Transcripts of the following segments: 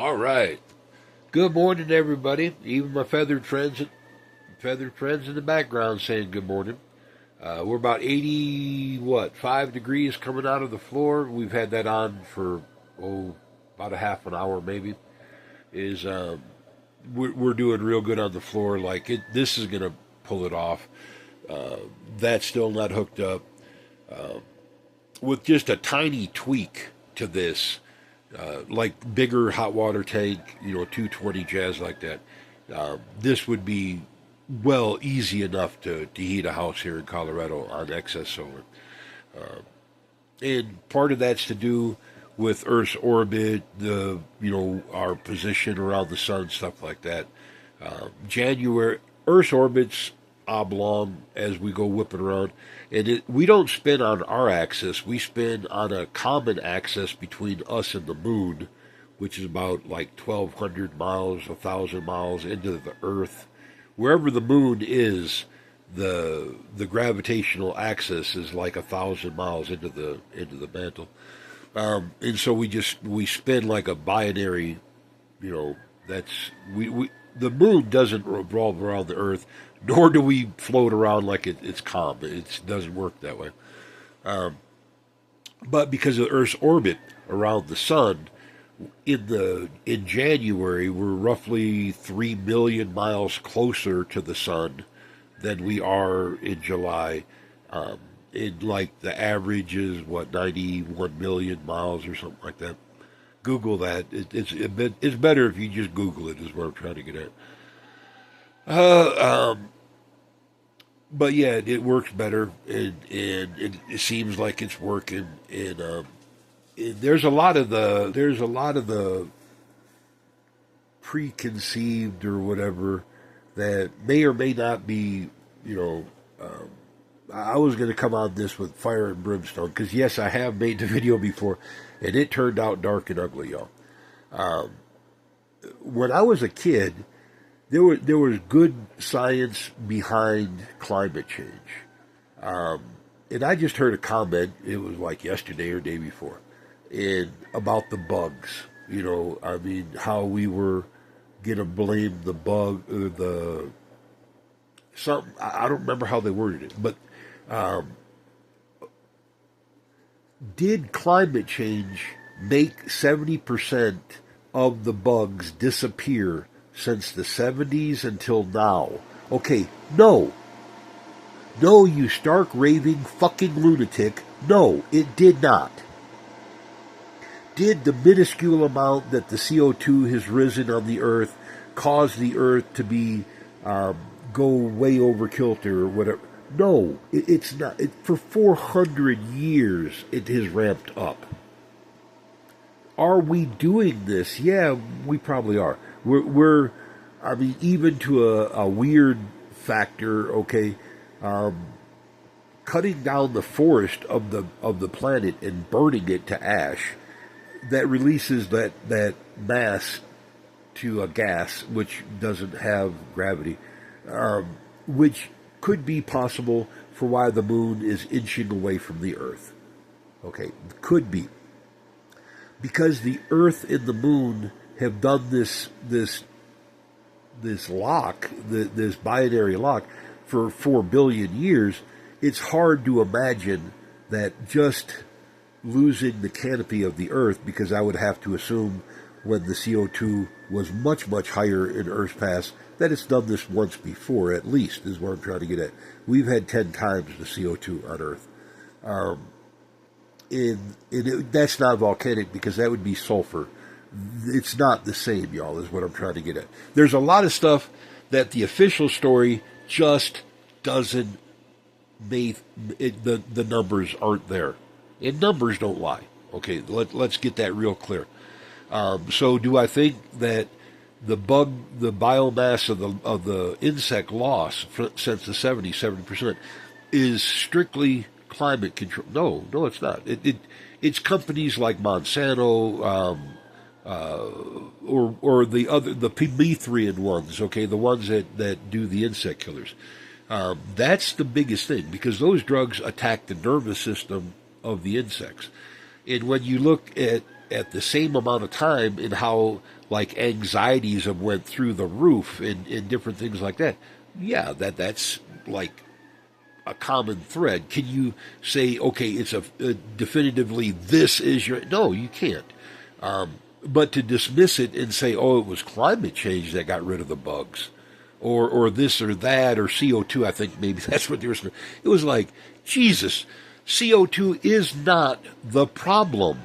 All right. Good morning, everybody. Even my feathered friends in the background saying good morning. We're about 5 degrees coming out of the floor. We've had that on for about a half an hour maybe. Is we're doing real good on the floor. Like this is gonna pull it off. That's still not hooked up. With just a tiny tweak to this, like bigger hot water tank, 220 jazz like that. This would be easy enough to heat a house here in Colorado on excess solar. And part of that's to do with Earth's orbit, our position around the sun, stuff like that. Earth's orbit's oblong as we go whipping around, and we don't spin on our axis. We spin on a common axis between us and the moon, which is about like 1,200 miles, 1,000 miles into the Earth. Wherever the moon is, the gravitational axis is like 1,000 miles into the mantle, and so we spin like a binary. That's the moon doesn't revolve around the Earth, nor do we float around like it's calm. It doesn't work that way. But because of Earth's orbit around the sun, in January we're roughly 3 million miles closer to the sun than we are in July. In like the average is 91 million miles or something like that. Google that. It's better if you just Google it. Is what I'm trying to get at. But yeah, it works better, and it seems like it's working. And there's a lot of the preconceived or whatever that may or may not be. I was going to come on this with fire and brimstone because yes, I have made the video before, and it turned out dark and ugly, y'all. When I was a kid, there was good science behind climate change, and I just heard a comment. It was like yesterday or day before, and about the bugs. How we were gonna blame the bug or the something. I don't remember how they worded it, but did climate change make 70% of the bugs disappear since the 70s until now? Okay, no. No, you stark raving fucking lunatic. No, it did not. Did the minuscule amount that the CO2 has risen on the Earth cause the Earth to be go way over kilter or whatever? No, it's not. For 400 years, it has ramped up. Are we doing this? Yeah, we probably are. We're even to a weird factor. Okay, cutting down the forest of the planet and burning it to ash, that releases that mass to a gas which doesn't have gravity, which could be possible for why the moon is inching away from the Earth. Okay, could be. Because the Earth and the moon have done this lock, this binary lock, for 4 billion years, it's hard to imagine that just losing the canopy of the Earth, because I would have to assume when the CO2 was much, much higher in Earth's past, that it's done this once before, at least, is what I'm trying to get at. We've had 10 times the CO2 on Earth. That's not volcanic, because that would be sulfur. It's not the same, y'all, is what I'm trying to get at. There's a lot of stuff that the official story just doesn't make, the numbers aren't there. And numbers don't lie. Okay, let's get that real clear. So do I think that the biomass of the insect loss since the 70s, 70%, is strictly climate control? No, it's not. It's companies like Monsanto, or the Promethean ones, okay, the ones that do the insect killers. That's the biggest thing, because those drugs attack the nervous system of the insects. And when you look at at the same amount of time, and how like anxieties have went through the roof and different things like that. Yeah, that's like a common thread. Can you say, okay, it's a definitively this is your? No, you can't. But to dismiss it and say, oh, it was climate change that got rid of the bugs, or this or that, or CO2. I think maybe that's what they were saying. It was like, Jesus, CO2 is not the problem.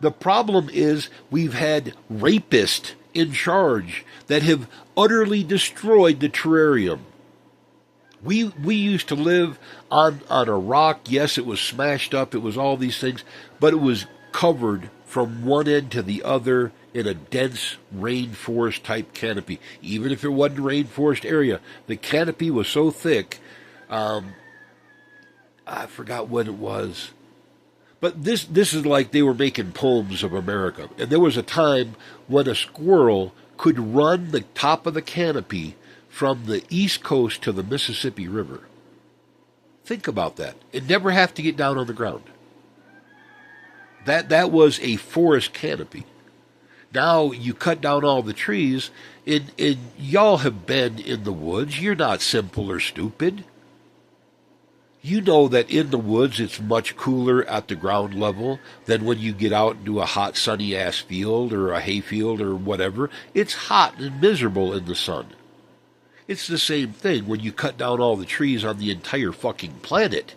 The problem is we've had rapists in charge that have utterly destroyed the terrarium. We used to live on a rock. Yes, it was smashed up. It was all these things, but it was covered from one end to the other in a dense rainforest type canopy. Even if it wasn't a rainforest area, the canopy was so thick. I forgot what it was. But this is like they were making poems of America. And there was a time when a squirrel could run the top of the canopy from the East Coast to the Mississippi River. Think about that. And never have to get down on the ground. That was a forest canopy. Now you cut down all the trees, and y'all have been in the woods. You're not simple or stupid. You know that in the woods it's much cooler at the ground level than when you get out into a hot sunny ass field or a hay field or whatever. It's hot and miserable in the sun. It's the same thing when you cut down all the trees on the entire fucking planet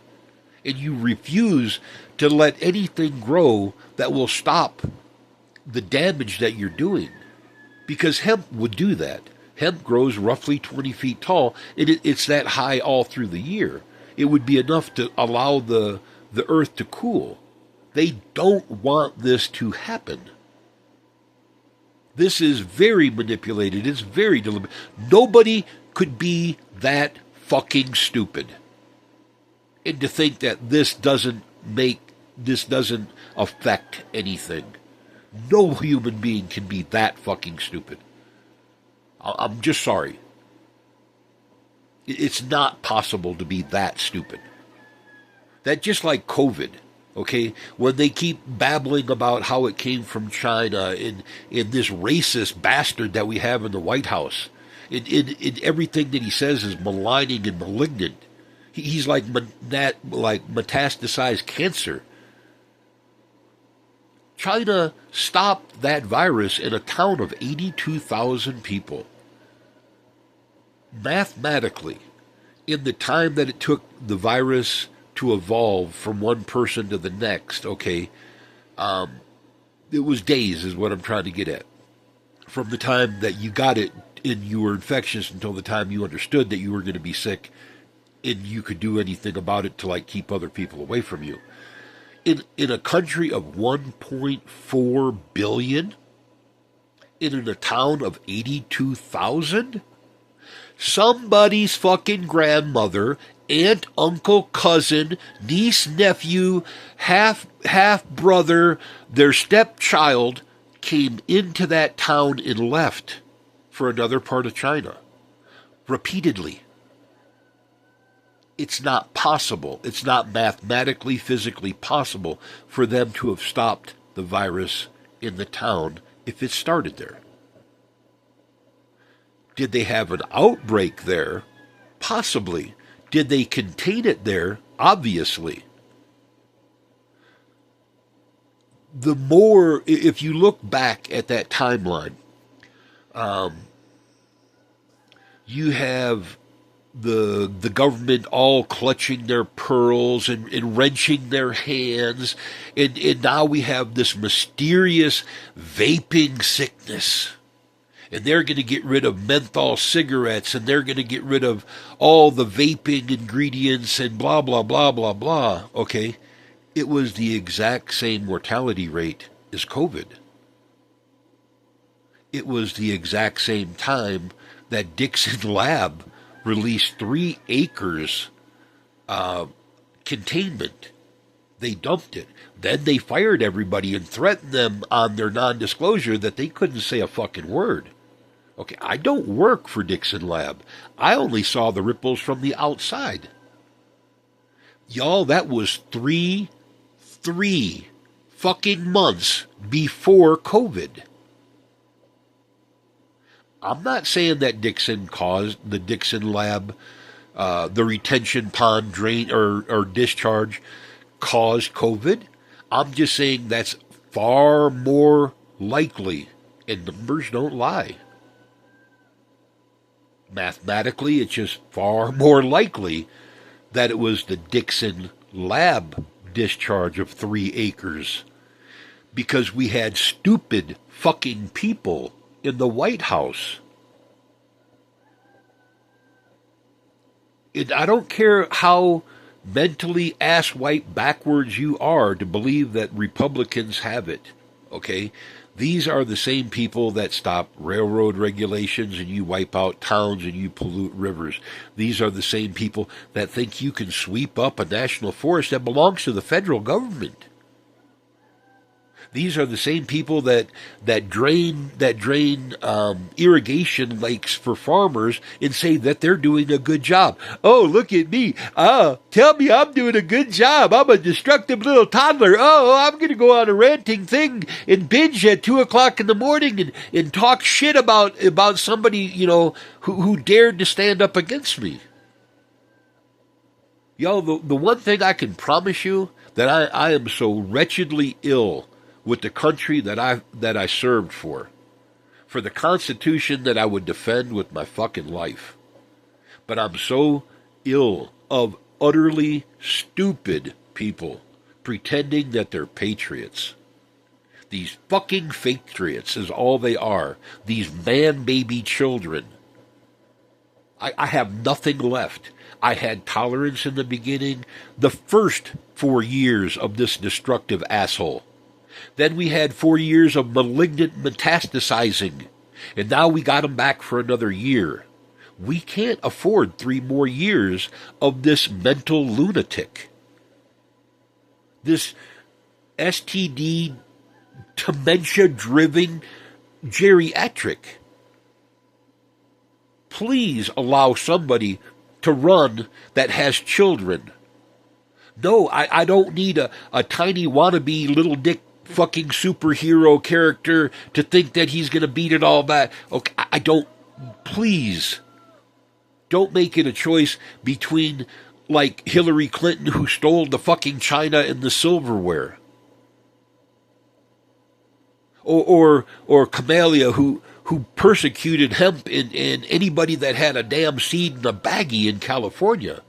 and you refuse to let anything grow that will stop the damage that you're doing. Because hemp would do that. Hemp grows roughly 20 feet tall, and it's that high all through the year. It would be enough to allow the earth to cool. They don't want this to happen. This is very manipulated. It's very deliberate. Nobody could be that fucking stupid. And to think that this doesn't affect anything. No human being can be that fucking stupid. I'm just sorry. It's not possible to be that stupid. That just like COVID, okay? When they keep babbling about how it came from China and this racist bastard that we have in the White House, in everything that he says is maligning and malignant. He's like metastasized cancer. China stopped that virus in a town of 82,000 people. Mathematically, in the time that it took the virus to evolve from one person to the next, okay, it was days is what I'm trying to get at. From the time that you got it and you were infectious until the time you understood that you were going to be sick and you could do anything about it to like keep other people away from you. In a country of 1.4 billion, in a town of 82,000, somebody's fucking grandmother, aunt, uncle, cousin, niece, nephew, half brother, their stepchild came into that town and left for another part of China. Repeatedly. It's not possible. It's not mathematically, physically possible for them to have stopped the virus in the town if it started there. Did they have an outbreak there? Possibly. Did they contain it there? Obviously. The more, if you look back at that timeline, you have the government all clutching their pearls and wrenching their hands, and now we have this mysterious vaping sickness. And they're going to get rid of menthol cigarettes, and they're going to get rid of all the vaping ingredients and blah, blah, blah, blah, blah. Okay? It was the exact same mortality rate as COVID. It was the exact same time that Dixon Lab released 3 acres containment. They dumped it. Then they fired everybody and threatened them on their non-disclosure that they couldn't say a fucking word. Okay, I don't work for Dixon Lab. I only saw the ripples from the outside. Y'all, that was three fucking months before COVID. I'm not saying that Dixon caused the Dixon lab, the retention pond drain or discharge caused COVID. I'm just saying that's far more likely, and numbers don't lie. Mathematically, it's just far more likely that it was the Dixon lab discharge of 3 acres because we had stupid fucking people in the White House. I don't care how mentally ass-white backwards you are to believe that Republicans have it, okay? These are the same people that stop railroad regulations and you wipe out towns and you pollute rivers. These are the same people that think you can sweep up a national forest that belongs to the federal government. These are the same people that drain irrigation lakes for farmers and say that they're doing a good job. Oh, look at me! Tell me I'm doing a good job. I'm a destructive little toddler. Oh, I'm going to go on a ranting thing and binge at 2:00 in the morning and talk shit about somebody who dared to stand up against me. Y'all, the one thing I can promise you that I am so wretchedly ill with the country that I served for the Constitution that I would defend with my fucking life. But I'm so ill of utterly stupid people pretending that they're patriots. These fucking patriots is all they are. These man-baby children. I have nothing left. I had tolerance in the beginning, the first 4 years of this destructive asshole. Then we had 4 years of malignant metastasizing, and now we got him back for another year. We can't afford 3 more years of this mental lunatic. This STD, dementia-driven geriatric. Please allow somebody to run that has children. No, I don't need a tiny wannabe little dick fucking superhero character to think that he's going to beat it all back. Okay, I don't. Please, don't make it a choice between like Hillary Clinton, who stole the fucking china and the silverware, or Camellia, who persecuted Hemp and anybody that had a damn seed in a baggie in California.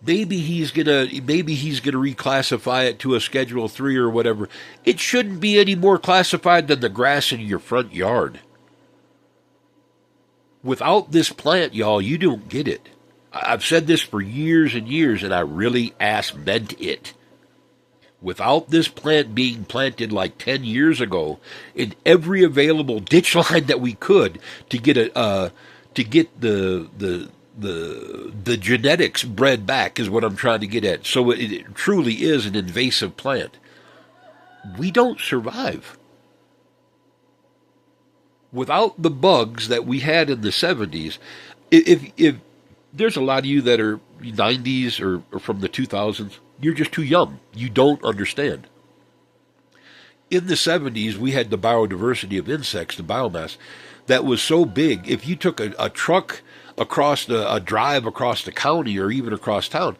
Maybe he's gonna reclassify it to a Schedule 3 or whatever. It shouldn't be any more classified than the grass in your front yard. Without this plant, y'all, you don't get it. I've said this for years and years, and I really meant it. Without this plant being planted like 10 years ago in every available ditch line that we could to get the genetics bred back is what I'm trying to get at. So it truly is an invasive plant. We don't survive. Without the bugs that we had in the 70s, if there's a lot of you that are 90s or from the 2000s, you're just too young. You don't understand. In the 70s, we had the biodiversity of insects, the biomass, that was so big. If you took a truck across a drive across the county or even across town,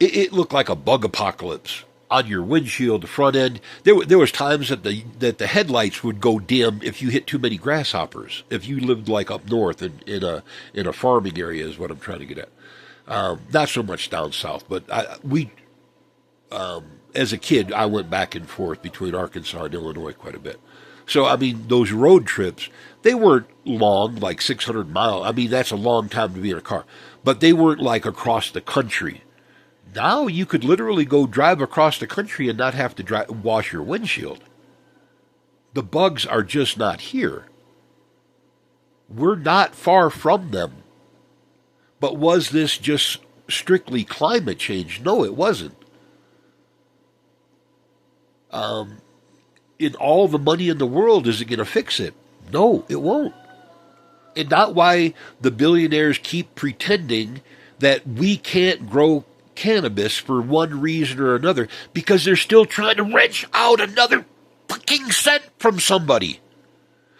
it looked like a bug apocalypse on your windshield, the front end. There was times that the headlights would go dim if you hit too many grasshoppers. If you lived like up north in a farming area is what I'm trying to get at. Not so much down south, but as a kid, I went back and forth between Arkansas and Illinois quite a bit. So, I mean, those road trips, they weren't long, like 600 miles. I mean, that's a long time to be in a car. But they weren't like across the country. Now you could literally go drive across the country and not have to wash your windshield. The bugs are just not here. We're not far from them. But was this just strictly climate change? No, it wasn't. In all the money in the world, is it going to fix it? No, it won't. And not why the billionaires keep pretending that we can't grow cannabis for one reason or another, because they're still trying to wrench out another fucking cent from somebody.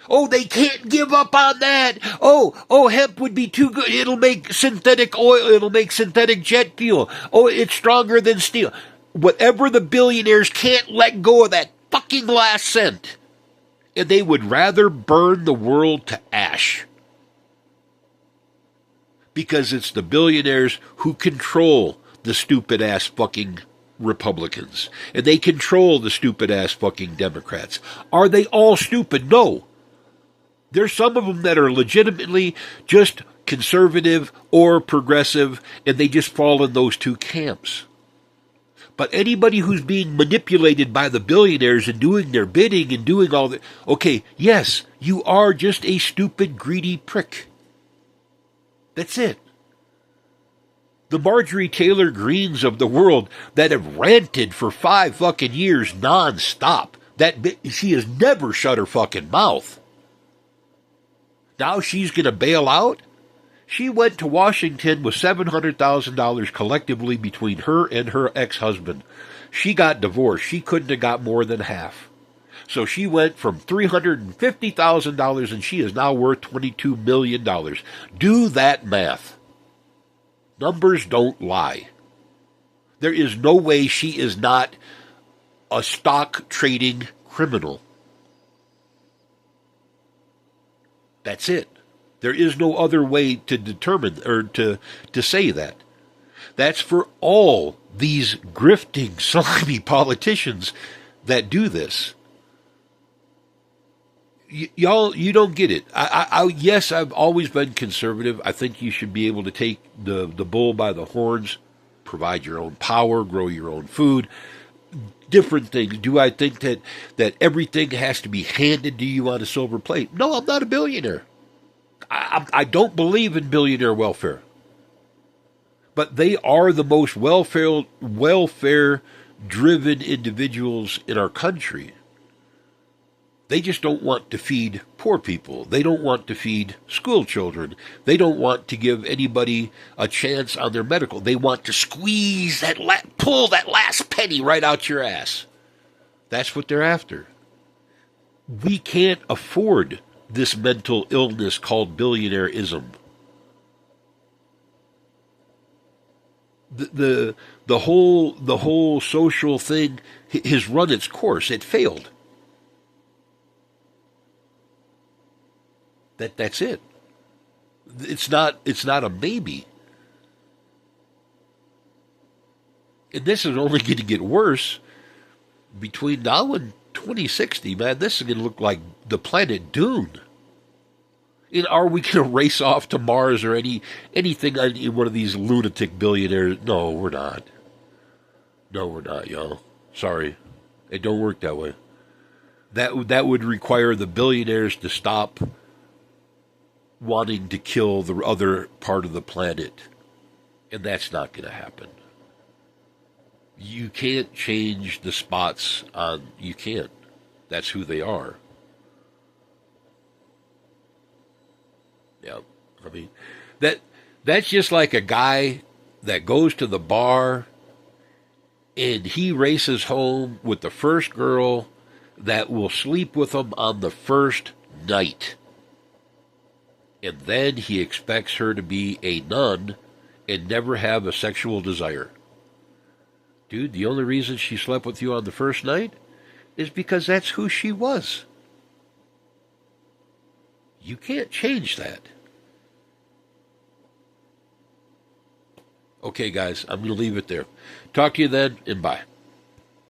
Oh, they can't give up on that. Oh, hemp would be too good. It'll make synthetic oil. It'll make synthetic jet fuel. Oh, it's stronger than steel. Whatever, the billionaires can't let go of that fucking last cent. And they would rather burn the world to ash. Because it's the billionaires who control the stupid ass fucking Republicans. And they control the stupid ass fucking Democrats. Are they all stupid? No. There's some of them that are legitimately just conservative or progressive, and they just fall in those two camps. But anybody who's being manipulated by the billionaires and doing their bidding and doing all that, okay, yes, you are just a stupid, greedy prick. That's it. The Marjorie Taylor Greens of the world that have ranted for 5 fucking years nonstop. She has never shut her fucking mouth. Now she's going to bail out? She went to Washington with $700,000 collectively between her and her ex-husband. She got divorced. She couldn't have got more than half. So she went from $350,000 and she is now worth $22 million. Do that math. Numbers don't lie. There is no way she is not a stock trading criminal. That's it. There is no other way to determine or to say that. That's for all these grifting, slimy politicians that do this. Y'all, you don't get it. Yes, I've always been conservative. I think you should be able to take the bull by the horns, provide your own power, grow your own food, different things. Do I think that everything has to be handed to you on a silver plate? No, I'm not a billionaire. I don't believe in billionaire welfare. But they are the most welfare-driven individuals in our country. They just don't want to feed poor people. They don't want to feed school children. They don't want to give anybody a chance on their medical. They want to squeeze pull that last penny right out your ass. That's what they're after. We can't afford this mental illness called billionaireism. The whole social thing has run its course. It failed. That's it. It's not a maybe. And this is only going to get worse between now and 2060, man. This is going to look like the planet Dune. And are we going to race off to Mars or anything in one of these lunatic billionaires? No, we're not. No, we're not, y'all. Sorry. It don't work that way. That would require the billionaires to stop wanting to kill the other part of the planet. And that's not going to happen. You can't change the spots on... You can't. That's who they are. Yeah. I mean, that's just like a guy that goes to the bar and he races home with the first girl that will sleep with him on the first night. And then he expects her to be a nun and never have a sexual desire. Dude, the only reason she slept with you on the first night is because that's who she was. You can't change that. Okay, guys, I'm going to leave it there. Talk to you then, and bye.